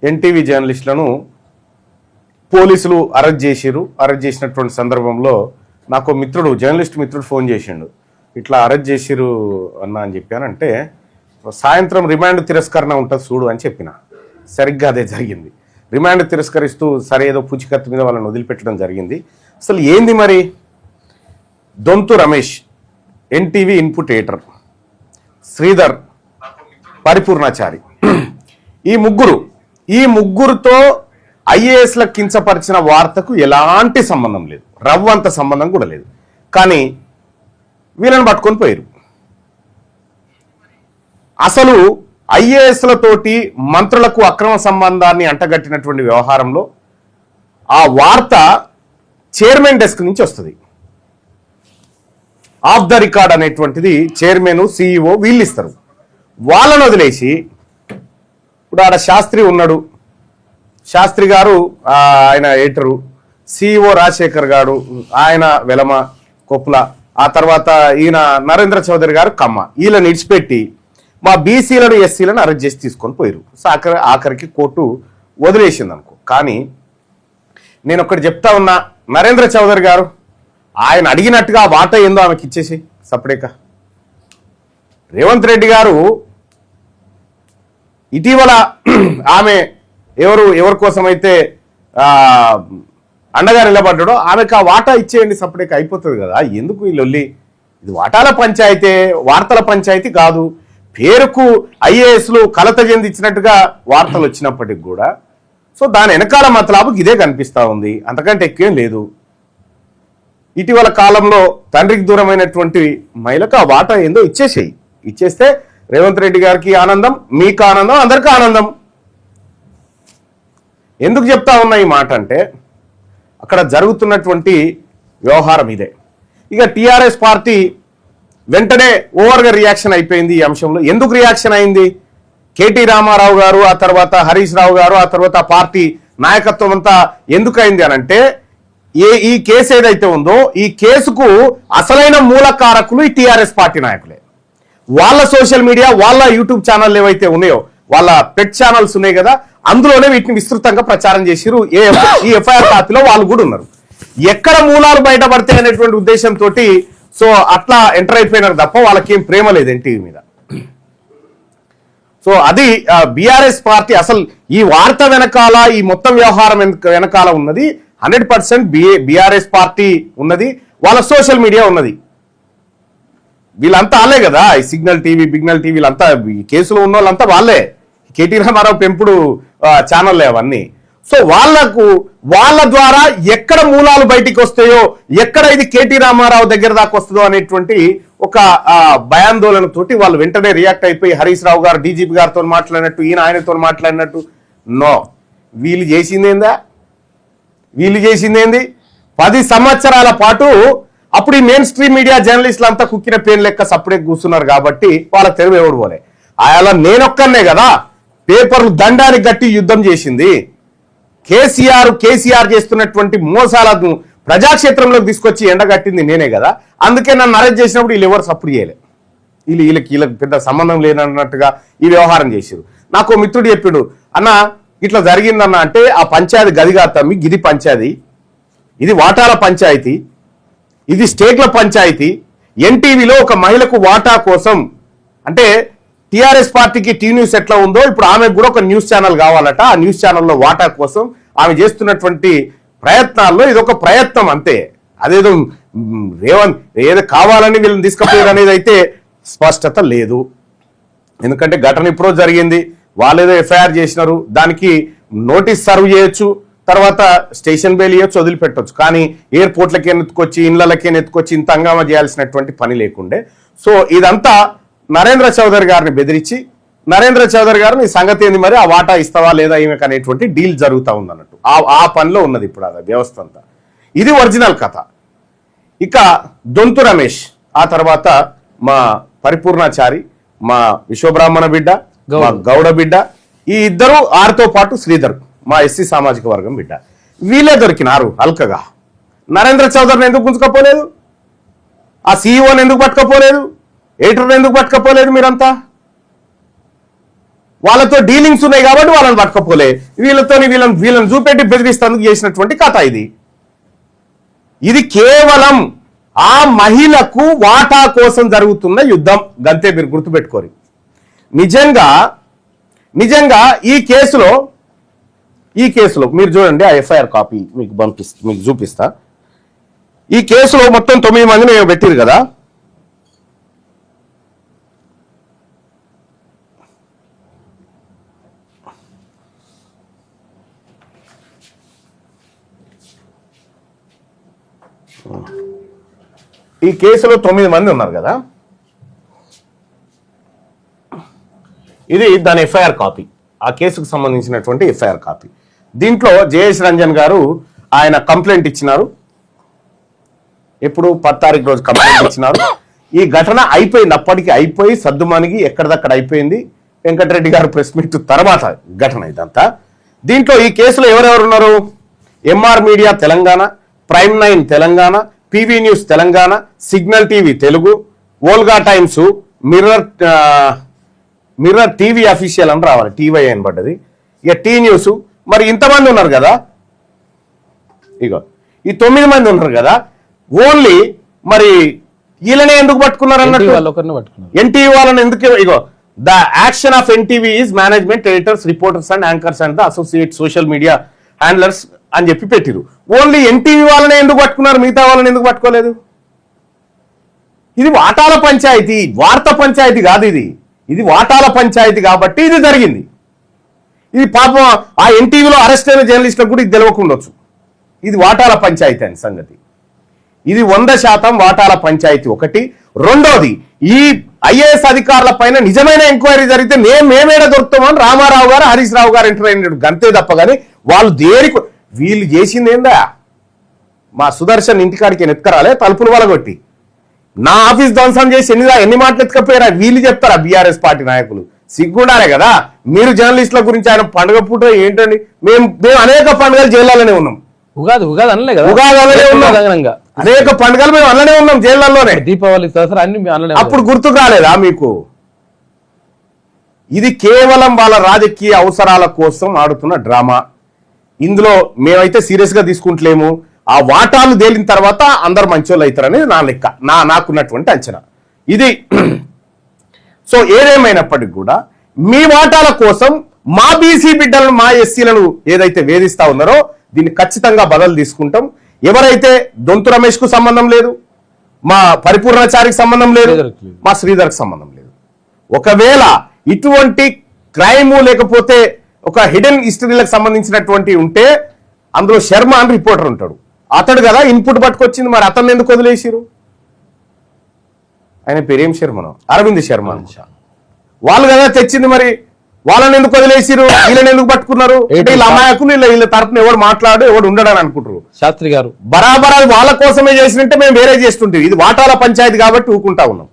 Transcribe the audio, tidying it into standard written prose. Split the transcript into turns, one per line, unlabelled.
NTV జర్నలిస్టులను పోలీసులు arrest చేసిరు. Arrest చేసినటువంటి సందర్భంలో నాకు మిత్రుడు, జర్నలిస్ట్ మిత్రుడు ఫోన్ చేసిండు. ఇట్లా అరెస్ట్ చేసిరు అన్న అని చెప్పానంటే, సాయంత్రం రిమాండ్ తిరస్కరణ ఉంటుంది చూడు అని చెప్పిన. సరిగ్గా అదే జరిగింది. రిమాండ్ తిరస్కరిస్తూ సరే ఏదో పూచికత్తు మీద వాళ్ళని వదిలిపెట్టడం జరిగింది. అసలు ఏంది మరి? Donthu Ramesh, NTV input editor, Sridhar, Paripoornachari, ఈ ముగ్గురుతో ఐఏఎస్లకు కించపరిచిన వార్తకు ఎలాంటి సంబంధం లేదు, రవ్వంత సంబంధం కూడా లేదు. కానీ వీళ్ళని పట్టుకొని పోయారు. అసలు ఐఏఎస్లతోటి మంత్రులకు అక్రమ సంబంధాన్ని అంటగట్టినటువంటి వ్యవహారంలో ఆ వార్త చైర్మన్ డెస్క్ నుంచి వస్తుంది. ఆఫ్ ద రికార్డ్ అనేటువంటిది చైర్మన్, సిఇఓ వీళ్ళు ఇస్తారు. వాళ్ళను వదిలేసి ఇప్పుడు ఆడ శాస్త్రి ఉన్నాడు, శాస్త్రి గారు ఆయన ఎడిటరు, సిఇఓ రాజశేఖర్ గారు ఆయన వెలమ కొప్పుల, ఆ తర్వాత ఈయన నరేంద్ర చౌదరి గారు కమ్మ, వీళ్ళని ఇడిచిపెట్టి మా బీసీలను ఎస్సీలను అరెస్ట్ చేసి తీసుకొని పోయారు. సో ఆఖరికి కోర్టు వదిలేసింది అనుకో. కానీ నేను ఒకటి చెప్తా ఉన్నా, నరేంద్ర చౌదరి గారు ఆయన అడిగినట్టుగా ఆ వాటా ఏందో ఆమెకి ఇచ్చేసి సపరేక. రేవంత్ రెడ్డి గారు ఇటీవల ఆమె ఎవరి కోసమైతే అండగా నిలబడ్డాడో ఆమెకు ఆ వాటా ఇచ్చేయండి, సపరేక అయిపోతుంది కదా. ఎందుకు ఈ లొల్లి? ఇది వాటాల పంచాయతీ, వార్తల పంచాయతీ కాదు. పేరుకు ఐఏఎస్లు కలత చెంది ఇచ్చినట్టుగా వార్తలు వచ్చినప్పటికి కూడా సో దాని వెనకాల మతలాబు ఇదే కనిపిస్తూ ఉంది, అంతకంటే ఎక్కువేం లేదు. ఇటీవల కాలంలో తండ్రికి దూరమైనటువంటి మహిళకు ఆ వాటా ఏందో ఇచ్చేస్తే రేవంత్ రెడ్డి గారికి ఆనందం, మీకు ఆనందం, అందరికీ ఆనందం. ఎందుకు చెప్తా ఉన్నా ఈ మాట అంటే, అక్కడ జరుగుతున్నటువంటి వ్యవహారం ఇదే. ఇక టీఆర్ఎస్ పార్టీ వెంటనే ఓవర్గా రియాక్షన్ అయిపోయింది ఈ అంశంలో. ఎందుకు రియాక్షన్ అయింది? కేటీ రామారావు గారు, ఆ తర్వాత హరీష్ రావు గారు, ఆ తర్వాత పార్టీ నాయకత్వం అంతా ఎందుకు అయింది అని అంటే, ఈ కేసు ఏదైతే ఉందో ఈ కేసుకు అసలైన మూలకారకులు ఈ టీఆర్ఎస్ పార్టీ నాయకులే. వాళ్ళ సోషల్ మీడియా, వాళ్ళ యూట్యూబ్ ఛానల్ ఏవైతే ఉన్నాయో, వాళ్ళ పెట్ ఛానల్స్ ఉన్నాయి కదా, అందులోనే వీటిని విస్తృతంగా ప్రచారం చేసిరు. ఈ ఎఫ్ఐఆర్ కాపీలో వాళ్ళు కూడా ఉన్నారు. ఎక్కడ మూలాలు బయటపడతాయి అనేటువంటి ఉద్దేశంతో సో అట్లా ఎంటర్ అయిపోయినారు తప్ప వాళ్ళకేం ప్రేమ లేదు ఎన్టీవీ మీద. సో అది బీఆర్ఎస్ పార్టీ అసలు ఈ వార్త వెనకాల, ఈ మొత్తం వ్యవహారం వెనకాల ఉన్నది 100% బీఆర్ఎస్ పార్టీ ఉన్నది, వాళ్ళ సోషల్ మీడియా ఉన్నది. వీళ్ళంతా వాళ్ళే కదా, ఈ సిగ్నల్ టీవీ, బిగ్నల్ టీవీ, వీళ్ళంతా ఈ కేసులో ఉన్న వాళ్ళంతా వాళ్ళే. కేటీ రామారావు పెంపుడు ఛానల్లే అవన్నీ. సో వాళ్ళ ద్వారా ఎక్కడ మూలాలు బయటికి వస్తాయో, ఎక్కడ ఇది కేటీ రామారావు దగ్గర దాకా వస్తుందో అనేటువంటి ఒక భయాందోళనతోటి వాళ్ళు వెంటనే రియాక్ట్ అయిపోయి హరీష్ రావు గారు డీజీపీ గారితో మాట్లాడినట్టు, ఈయన ఆయనతో మాట్లాడినట్టు. నో, వీళ్ళు చేసిందేంది 10 సంవత్సరాల పాటు అప్పుడు ఈ మెయిన్ స్ట్రీమ్ మీడియా జర్నలిస్టులు అంతా కుక్కిన పేరు లెక్క సప్పుడే కూర్చున్నారు కాబట్టి వాళ్ళ తెరువు ఎవడు పోలే. అలా నేనొక్కనే కదా పేపర్లు దండానికి గట్టి యుద్ధం చేసింది. కేసీఆర్ చేస్తున్నటువంటి మోసాలను ప్రజాక్షేత్రంలోకి తీసుకొచ్చి ఎండగట్టింది నేనే కదా. అందుకే నన్ను అరెస్ట్ చేసినప్పుడు వీళ్ళు ఎవరు సపోర్ట్ చేయలే, వీళ్ళకి పెద్ద సంబంధం లేనన్నట్టుగా ఈ వ్యవహారం చేశారు. నాకు మిత్రుడు చెప్పాడు, అన్న ఇట్లా జరిగిందన్న అంటే ఆ పంచాయతీ గదిగా తమ్మి, గిది పంచాయతీ, ఇది వాటాల పంచాయతీ, ఇది స్టేట్ల పంచాయతీ. ఎన్టీవీలో ఒక మహిళకు వాటా కోసం అంటే టీఆర్ఎస్ పార్టీకి టీ న్యూస్ ఎట్లా ఉందో ఇప్పుడు ఆమెకు కూడా ఒక న్యూస్ ఛానల్ కావాలట. ఆ న్యూస్ ఛానల్లో వాటా కోసం ఆమె చేస్తున్నటువంటి ప్రయత్నాల్లో ఇదొక ప్రయత్నం అంతే. అదేదో ఏదో కావాలని వీళ్ళని తీసుకుపోయారు అనేది అయితే స్పష్టత లేదు. ఎందుకంటే ఘటన ఇప్పుడో జరిగింది, వాళ్ళేదో ఎఫ్ఐఆర్ చేసినారు, దానికి నోటీస్ సర్వ్ చేయొచ్చు, తర్వాత స్టేషన్ బెయిల్ ఇవ్వచ్చు, వదిలిపెట్టవచ్చు. కానీ ఎయిర్పోర్ట్లకే ఎత్తుకొచ్చి, ఇళ్లకే ఎత్తుకొచ్చి ఇంత హంగామా చేయాల్సినటువంటి పని లేకుండే. సో ఇదంతా నరేంద్ర చౌదరి గారిని బెదిరించి, నరేంద్ర చౌదరి గారు నీ సంగతి ఏంది మరి, ఆ వాటా ఇస్తావా లేదా ఈమెకు అనేటువంటి డీల్ జరుగుతూ ఉందన్నట్టు ఆ పనిలో ఉన్నది ఇప్పుడు ఆ వ్యవస్థ అంతా. ఇది ఒరిజినల్ కథ. ఇక దొంతు రమేష్, ఆ తర్వాత మా పరిపూర్ణాచారి, మా విశ్వబ్రాహ్మణ బిడ్డ, మా గౌడ బిడ్డ, ఈ ఇద్దరు ఆరితో పాటు శ్రీధర్ మా ఎస్సీ సామాజిక వర్గం బిడ్డ, వీళ్ళే దొరికినారు అల్కగా. నరేంద్ర చౌదరిని ఎందుకు గుంజుకపోలేదు? ఆ సీఈఓని ఎందుకు పట్టుకపోలేదు? ఎడిటర్ని ఎందుకు పట్టుకపోలేదు? మీరంతా వాళ్ళతో డీలింగ్స్ ఉన్నాయి కాబట్టి వాళ్ళని పట్టుకపోలే, వీళ్ళని చూపెట్టి బెదిరిస్తేందుకు చేసినటువంటి కథ ఇది కేవలం ఆ మహిళకు వాటా కోసం జరుగుతున్న యుద్ధం. గంతే, మీరు గుర్తుపెట్టుకోరు. నిజంగా ఈ కేసులో మీరు చూడండి, ఆ ఎఫ్ఐఆర్ కాపీ మీకు చూపిస్తా. ఈ కేసులో మొత్తం 9 మందిని పెట్టిరు కదా. ఈ కేసులో 9 మంది ఉన్నారు కదా. ఇది దాని ఎఫ్ఐఆర్ కాపీ, ఆ కేసుకు సంబంధించినటువంటి ఎఫ్ఐఆర్ కాపీ. దీంట్లో జయేష్ రంజన్ గారు ఆయన కంప్లైంట్ ఇచ్చినారు. ఎప్పుడు 10 తారీఖు రోజు కంప్లైంట్ ఇచ్చినారు. ఈ ఘటన అయిపోయింది, అప్పటికి అయిపోయి సద్దుమణిగి ఎక్కడిదక్కడ అయిపోయింది. వెంకటరెడ్డి గారు ప్రెస్ మీట్ తర్వాత ఘటన ఇదంతా. దీంట్లో ఈ కేసులో ఎవరెవరు ఉన్నారు? MR media Telangana, prime 9 Telangana, PV news Telangana, signal TV Telugu, Volga Times, Mirror TV official అని రావాలి, టీవై అని పడ్డది, ఇక టీ న్యూస్. మరి ఇంతమంది ఉన్నారు కదా, ఇగో ఈ 9 మంది ఉన్నారు కదా. ఓన్లీ మరి వీళ్ళనే ఎందుకు పట్టుకున్నారు అన్నట్టు, ఎన్టీవీ వాళ్ళని ఎందుకు? ఇగో the action of NTV is management, editors, reporters and anchors and the associate social media handlers అని చెప్పి పెట్టిరు. ఓన్లీ ఎన్టీవీ వాళ్ళనే ఎందుకు పట్టుకున్నారు, మిగతా వాళ్ళని ఎందుకు పట్టుకోలేదు? ఇది వాటాల పంచాయతీ, వార్త పంచాయతీ కాదు. ఇది వాటాల పంచాయతీ కాబట్టి ఇది జరిగింది. ఇది పాపం ఆ ఎన్టీవీలో అరెస్ట్ అయిన జర్నలిస్టులకు కూడా ఇది తెలియకుండొచ్చు. ఇది వాటాల పంచాయతీ అని సంగతి. ఇది 100% వాటాల పంచాయతీ ఒకటి. రెండోది, ఈ ఐఏఎస్ అధికారుల పైన నిజమైన ఎంక్వైరీ జరిగితే మేమేడ దొరుకుతామని రామారావు గారు, హరీష్ రావు గారు ఎంటర్ అయినాడు. గంతే తప్ప కానీ వాళ్ళు వీళ్ళు చేసింది ఏందా? మా సుదర్శన్ ఇంటికాడికి ఎత్తుకరాలే, తలుపులు వలగొట్టి నా ఆఫీస్ ధ్వంసం చేసి ఎన్ని మాటలు ఎత్తుకపోయారా? వీళ్ళు చెప్తారా? బీఆర్ఎస్ పార్టీ నాయకులు సిగ్గుండాలే కదా. మీరు జర్నలిస్టుల గురించి ఆయన పండుగ పూట ఏంటండి, మేము అనేక పండుగలు జైల్లోనే ఉన్నాం. ఉగాది అనలే కదా, ఉగాది అలానే ఉన్నాం, అనేక పండుగలు మేము అలానే ఉన్నాం జైళ్లలోనే, దీపావళి అన్ని. అప్పుడు గుర్తు రాలేదా మీకు? ఇది కేవలం వాళ్ళ రాజకీయ అవసరాల కోసం ఆడుతున్న డ్రామా. ఇందులో మేమైతే సీరియస్ గా తీసుకుంటలేము. ఆ వాటాలు తేలిన తర్వాత అందరు మంచోళ్ళు అవుతారనేది నా లెక్క, నాకున్నటువంటి అంచనా ఇది. సో ఏదేమైనప్పటికీ కూడా మీ వాటాల కోసం మా బీసీ బిడ్డలను, మా ఎస్సీలను ఏదైతే వేధిస్తా ఉన్నారో దీన్ని ఖచ్చితంగా బదులు తీసుకుంటాం. ఎవరైతే దొంతు రమేష్ కు సంబంధం లేదు, మా పరిపూర్ణాచారికి సంబంధం లేదు, మా శ్రీధర్కి సంబంధం లేదు. ఒకవేళ ఇటువంటి క్రైము లేకపోతే ఒక హిడెన్ హిస్టరీలకు సంబంధించినటువంటి ఉంటే అందులో శర్మ అని రిపోర్టర్ ఉంటాడు, అతడు కదా ఇన్పుట్ పట్టుకొచ్చింది. మరి అతన్ని ఎందుకు వదిలేసిరు? ఆయన పేరేం శర్మను, అరవింద్ శర్మ వాళ్ళు కదా తెచ్చింది. మరి వాళ్ళని ఎందుకు వదిలేసిరు? వీళ్ళని ఎందుకు పట్టుకున్నారు? వీళ్ళ అమాయకులు, వీళ్ళ తరపున ఎవడు మాట్లాడు ఎవడు ఉండడని అనుకుంటారు. శాస్త్రి గారు బరాబర్ వాళ్ళ కోసమే చేసినట్టే మేము వేరే చేస్తుంటే, ఇది వాటాల పంచాయతీ కాబట్టి ఊకుంటా ఉన్నాం.